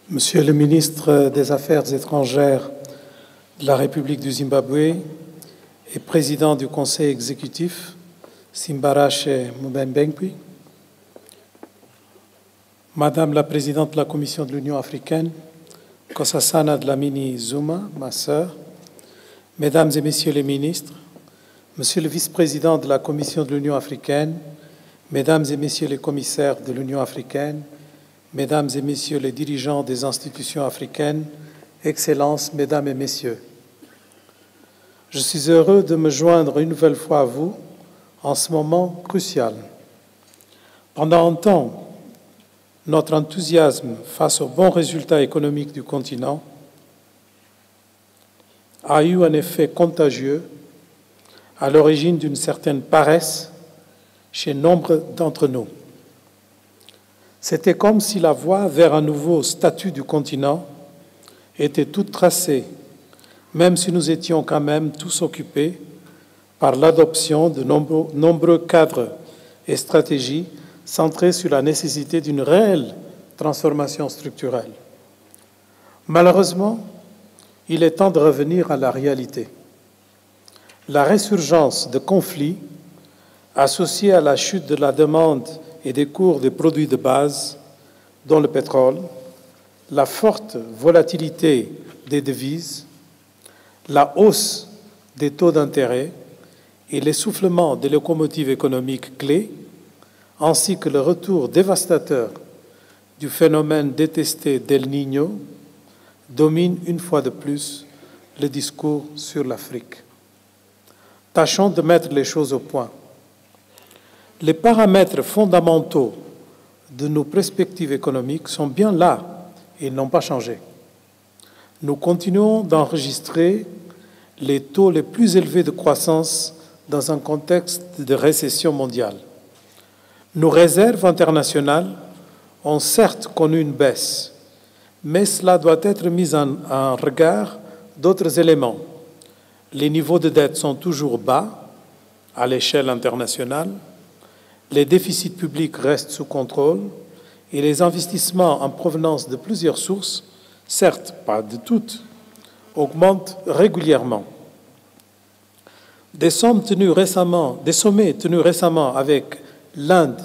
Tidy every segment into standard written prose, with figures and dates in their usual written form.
Monsieur le ministre des Affaires étrangères de la République du Zimbabwe et président du Conseil exécutif, Simbarache Mubembenkwi, Madame la présidente de la Commission de l'Union africaine, Nkosazana Dlamini Zuma, ma sœur, Mesdames et Messieurs les ministres, Monsieur le vice-président de la Commission de l'Union africaine, Mesdames et Messieurs les commissaires de l'Union africaine, Mesdames et Messieurs les dirigeants des institutions africaines, Excellences, Mesdames et Messieurs, je suis heureux de me joindre une nouvelle fois à vous en ce moment crucial. Pendant un temps, notre enthousiasme face aux bons résultats économiques du continent a eu un effet contagieux à l'origine d'une certaine paresse chez nombre d'entre nous. C'était comme si la voie vers un nouveau statut du continent était toute tracée, même si nous étions quand même tous occupés par l'adoption de nombreux cadres et stratégies centrés sur la nécessité d'une réelle transformation structurelle. Malheureusement, il est temps de revenir à la réalité. La résurgence de conflits associés à la chute de la demande et des cours des produits de base, dont le pétrole, la forte volatilité des devises, la hausse des taux d'intérêt et l'essoufflement des locomotives économiques clés, ainsi que le retour dévastateur du phénomène détesté d'El Niño, dominent une fois de plus le discours sur l'Afrique. Tâchons de mettre les choses au point. Les paramètres fondamentaux de nos perspectives économiques sont bien là et n'ont pas changé. Nous continuons d'enregistrer les taux les plus élevés de croissance dans un contexte de récession mondiale. Nos réserves internationales ont certes connu une baisse, mais cela doit être mis en regard d'autres éléments. Les niveaux de dette sont toujours bas à l'échelle internationale, les déficits publics restent sous contrôle et les investissements en provenance de plusieurs sources, certes pas de toutes, augmentent régulièrement. Des sommets tenus récemment avec l'Inde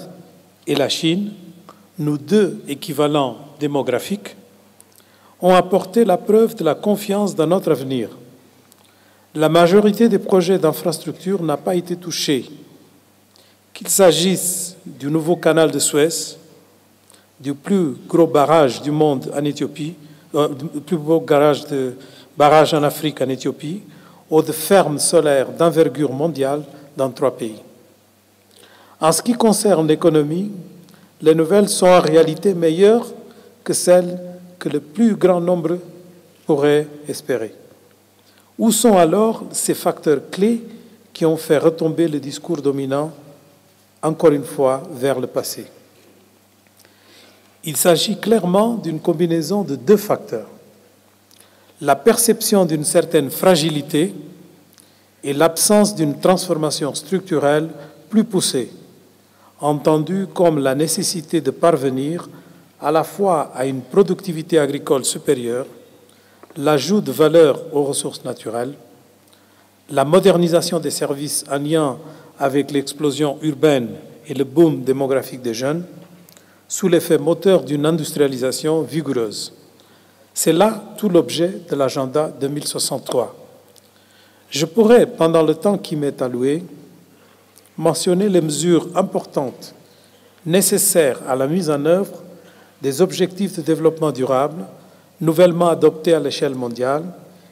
et la Chine, nos deux équivalents démographiques, ont apporté la preuve de la confiance dans notre avenir. La majorité des projets d'infrastructure n'a pas été touchée, qu'il s'agisse du nouveau canal de Suez, du plus gros barrage du monde en Éthiopie, du plus beau barrage en Afrique en Éthiopie, ou de fermes solaires d'envergure mondiale dans 3 pays. En ce qui concerne l'économie, les nouvelles sont en réalité meilleures que celles que le plus grand nombre pourrait espérer. Où sont alors ces facteurs clés qui ont fait retomber le discours dominant, encore une fois, vers le passé? Il s'agit clairement d'une combinaison de 2 facteurs. La perception d'une certaine fragilité et l'absence d'une transformation structurelle plus poussée, entendue comme la nécessité de parvenir à la fois à une productivité agricole supérieure, l'ajout de valeur aux ressources naturelles, la modernisation des services en lien avec l'explosion urbaine et le boom démographique des jeunes, sous l'effet moteur d'une industrialisation vigoureuse. C'est là tout l'objet de l'agenda 2063. Je pourrais, pendant le temps qui m'est alloué, mentionner les mesures importantes nécessaires à la mise en œuvre des objectifs de développement durable nouvellement adoptés à l'échelle mondiale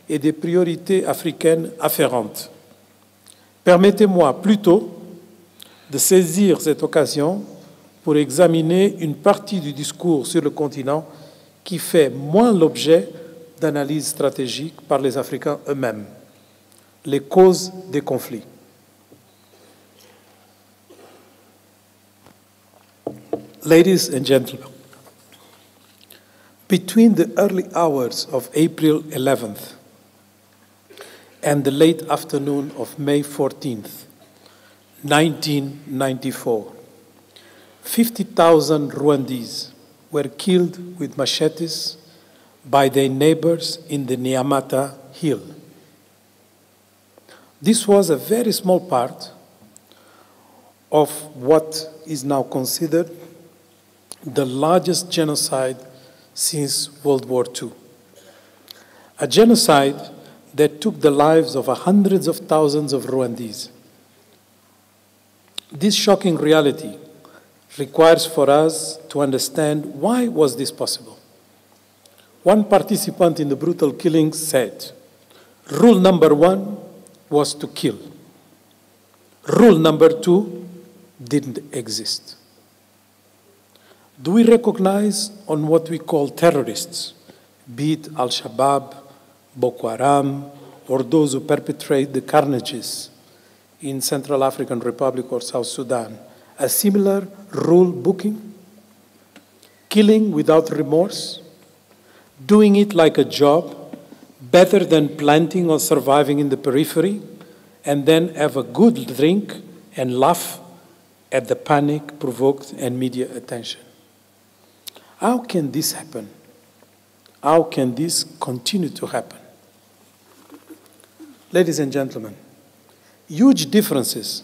et des priorités africaines afférentes. Permettez-moi plutôt de saisir cette occasion pour examiner une partie du discours sur le continent qui fait moins l'objet d'analyses stratégiques par les Africains eux-mêmes, les causes des conflits. Ladies and gentlemen, between the early hours of April 11th and the late afternoon of May 14th, 1994, 50,000 Rwandese were killed with machetes by their neighbors in the Nyamata Hill. This was a very small part of what is now considered the largest genocide since World War II. A genocide that took the lives of hundreds of thousands of Rwandese. This shocking reality requires for us to understand why was this possible. One participant in the brutal killing said, "Rule number 1 was to kill. Rule number 2 didn't exist." Do we recognize on what we call terrorists, be it Al-Shabaab, Boko Haram, or those who perpetrate the carnages in Central African Republic or South Sudan, a similar rule booking? Killing without remorse, doing it like a job, better than planting or surviving in the periphery, and then have a good drink and laugh at the panic provoked and media attention. How can this happen? How can this continue to happen? Ladies and gentlemen, huge differences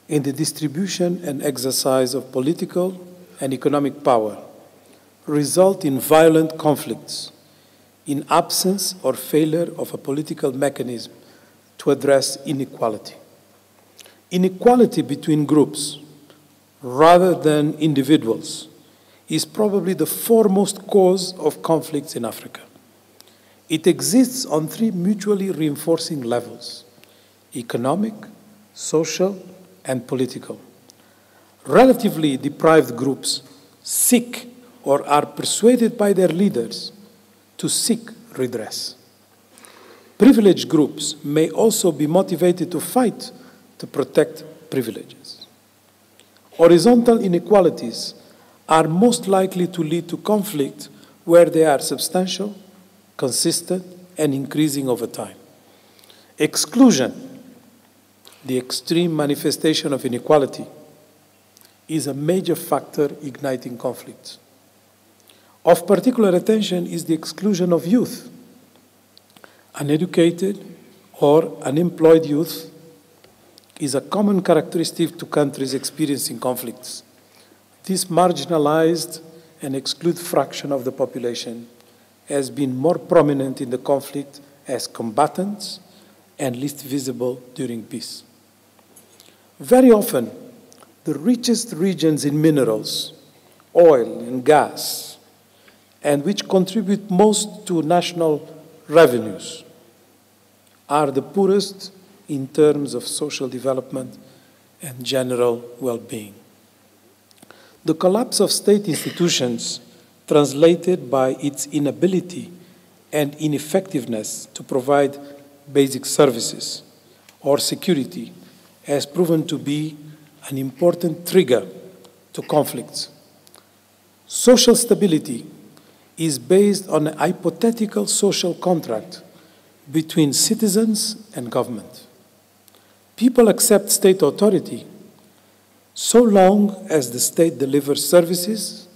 in the distribution and exercise of political and economic power result in violent conflicts, in absence or failure of a political mechanism to address inequality. Inequality between groups, rather than individuals, is probably the foremost cause of conflicts in Africa. It exists on 3 mutually reinforcing levels: economic, social, and political. Relatively deprived groups seek or are persuaded by their leaders to seek redress. Privileged groups may also be motivated to fight to protect privileges. Horizontal inequalities are most likely to lead to conflict where they are substantial, consistent, and increasing over time. Exclusion, the extreme manifestation of inequality, is a major factor igniting conflicts. Of particular attention is the exclusion of youth. Uneducated or unemployed youth is a common characteristic to countries experiencing conflicts. This marginalized and excluded fraction of the population has been more prominent in the conflict as combatants and least visible during peace. Very often, the richest regions in minerals, oil and gas, and which contribute most to national revenues, are the poorest in terms of social development and general well-being. The collapse of state institutions, translated by its inability and ineffectiveness to provide basic services or security, has proven to be an important trigger to conflicts. Social stability is based on a hypothetical social contract between citizens and government. People accept state authority so long as the state delivers services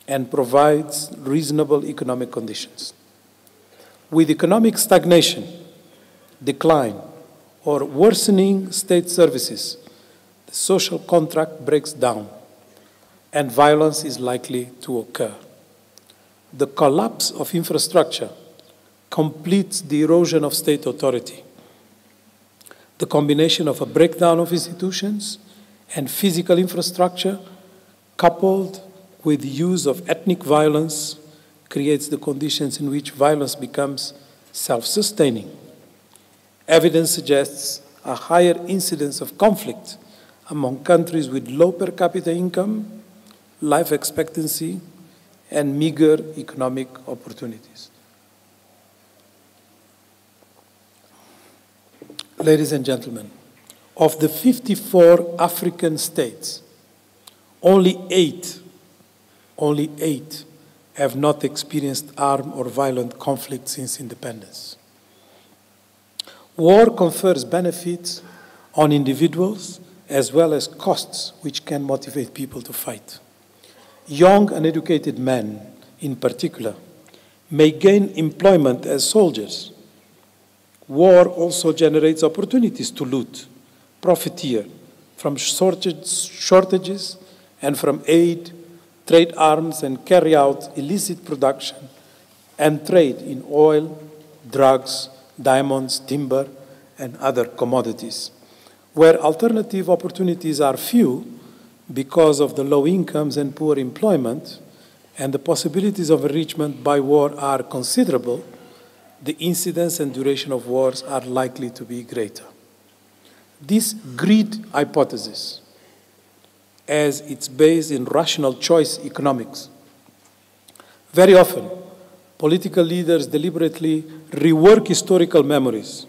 and provides reasonable economic conditions. With economic stagnation, decline, or worsening state services, the social contract breaks down and violence is likely to occur. The collapse of infrastructure completes the erosion of state authority. The combination of a breakdown of institutions and physical infrastructure, coupled with the use of ethnic violence, creates the conditions in which violence becomes self-sustaining. Evidence suggests a higher incidence of conflict among countries with low per capita income, life expectancy, and meager economic opportunities. Ladies and gentlemen, of the 54 African states, only eight have not experienced armed or violent conflict since independence. War confers benefits on individuals as well as costs which can motivate people to fight. Young, uneducated men, in particular, may gain employment as soldiers. War also generates opportunities to loot, profiteer from shortages and from aid, trade arms, and carry out illicit production and trade in oil, drugs, diamonds, timber, and other commodities. Where alternative opportunities are few because of the low incomes and poor employment, and the possibilities of enrichment by war are considerable, the incidence and duration of wars are likely to be greater. This greed hypothesis, as it's based in rational choice economics, very often political leaders deliberately rework historical memories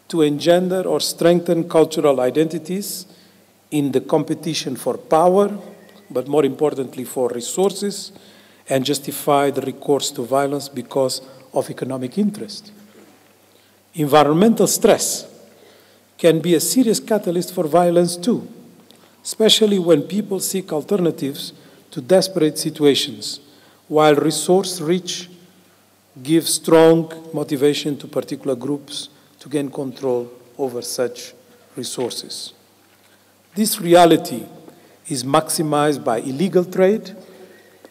to engender or strengthen cultural identities in the competition for power, but more importantly for resources, and justify the recourse to violence because of economic interest. Environmental stress can be a serious catalyst for violence too, especially when people seek alternatives to desperate situations, while resource-rich give strong motivation to particular groups to gain control over such resources. This reality is maximized by illegal trade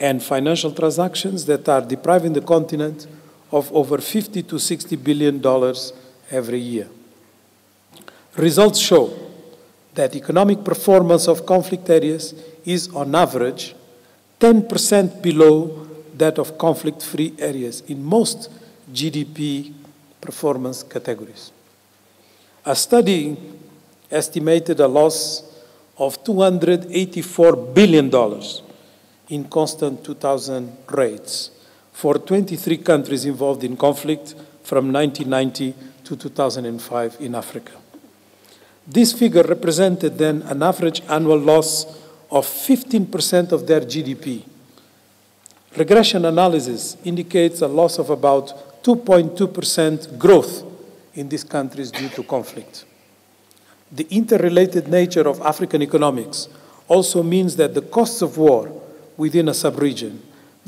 and financial transactions that are depriving the continent of over $50 to $60 billion every year. Results show that economic performance of conflict areas is, on average, 10% below that of conflict-free areas in most GDP performance categories. A study estimated a loss of $284 billion in constant 2000 rates for 23 countries involved in conflict from 1990 to 2005 in Africa. This figure represented then an average annual loss of 15% of their GDP. Regression analysis indicates a loss of about 2.2% growth in these countries due to conflict. The interrelated nature of African economics also means that the costs of war within a sub-region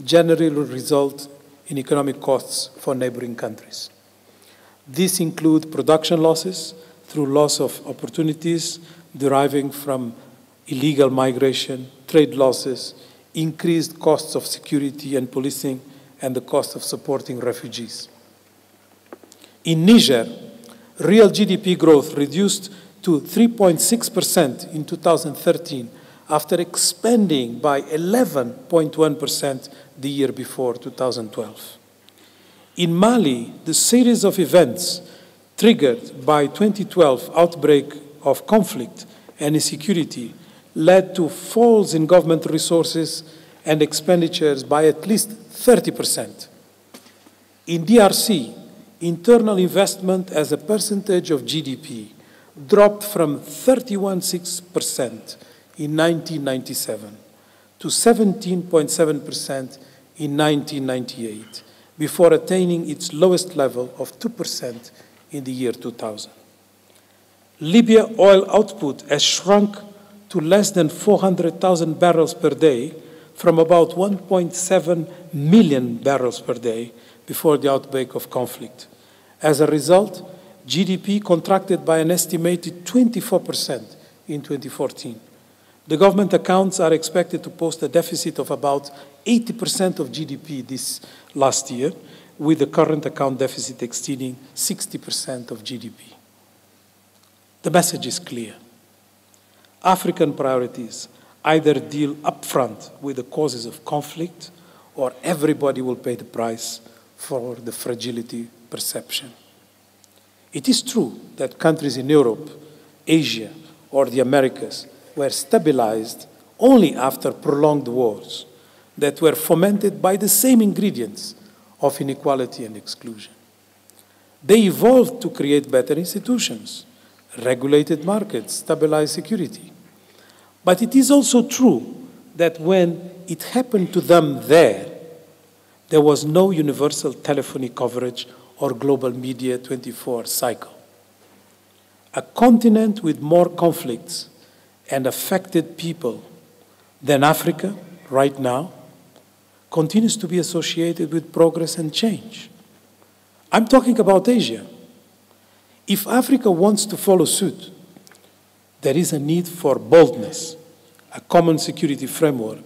generally result in economic costs for neighboring countries. These include production losses through loss of opportunities deriving from illegal migration, trade losses, increased costs of security and policing, and the cost of supporting refugees. In Niger, real GDP growth reduced to 3.6% in 2013 after expanding by 11.1% the year before, 2012. In Mali, the series of events triggered by 2012 outbreak of conflict and insecurity led to falls in government resources and expenditures by at least 30%. In DRC, internal investment as a percentage of GDP dropped from 31.6% in 1997 to 17.7% in 1998, before attaining its lowest level of 2% in the year 2000. Libya oil output has shrunk to less than 400,000 barrels per day from about 1.7 million barrels per day before the outbreak of conflict. As a result, GDP contracted by an estimated 24% in 2014. The government accounts are expected to post a deficit of about 80% of GDP this last year, with the current account deficit exceeding 60% of GDP. The message is clear. African priorities either deal upfront with the causes of conflict, or everybody will pay the price for the fragility perception. It is true that countries in Europe, Asia, or the Americas were stabilized only after prolonged wars that were fomented by the same ingredients of inequality and exclusion. They evolved to create better institutions, regulated markets, stabilized security. But it is also true that when it happened to them there was no universal telephony coverage or global media 24 cycle. A continent with more conflicts and affected people than Africa right now continues to be associated with progress and change. I'm talking about Asia. If Africa wants to follow suit, there is a need for boldness, a common security framework,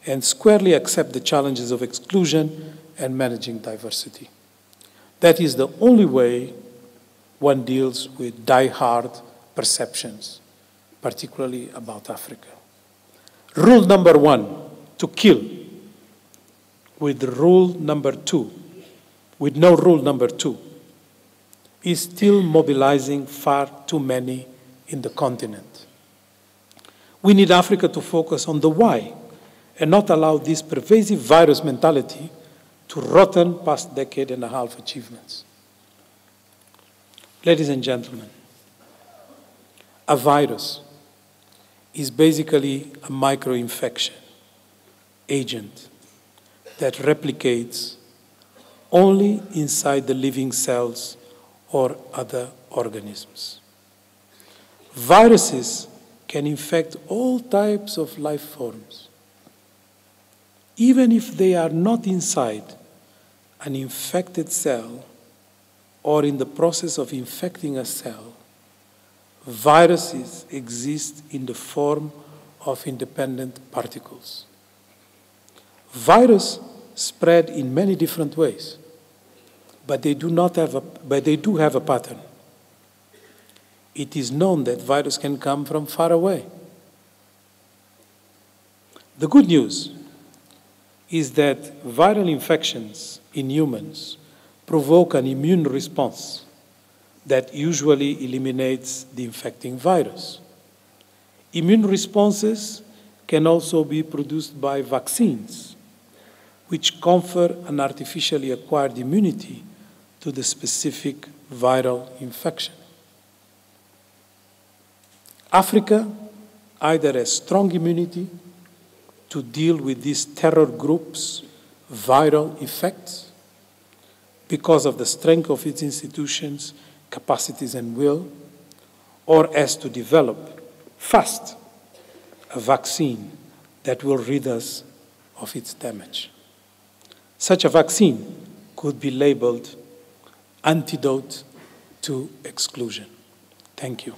and squarely accept the challenges of exclusion and managing diversity. That is the only way one deals with die-hard perceptions, particularly about Africa. Rule number 1, to kill. With rule number 2, with no rule number 2, is still mobilizing far too many in the continent. We need Africa to focus on the why and not allow this pervasive virus mentality to rotten past decade and a half achievements. Ladies and gentlemen, a virus is basically a microinfection agent that replicates only inside the living cells or other organisms. Viruses can infect all types of life forms. Even if they are not inside an infected cell or in the process of infecting a cell, viruses exist in the form of independent particles. Viruses spread in many different ways, but they do have a pattern. It is known that virus can come from far away. The good news is that viral infections in humans provoke an immune response that usually eliminates the infecting virus. Immune responses can also be produced by vaccines, which confer an artificially acquired immunity to the specific viral infection. Africa either has strong immunity to deal with these terror groups' viral effects because of the strength of its institutions, capacities, and will, or has to develop fast a vaccine that will rid us of its damage. Such a vaccine could be labeled antidote to exclusion. Thank you.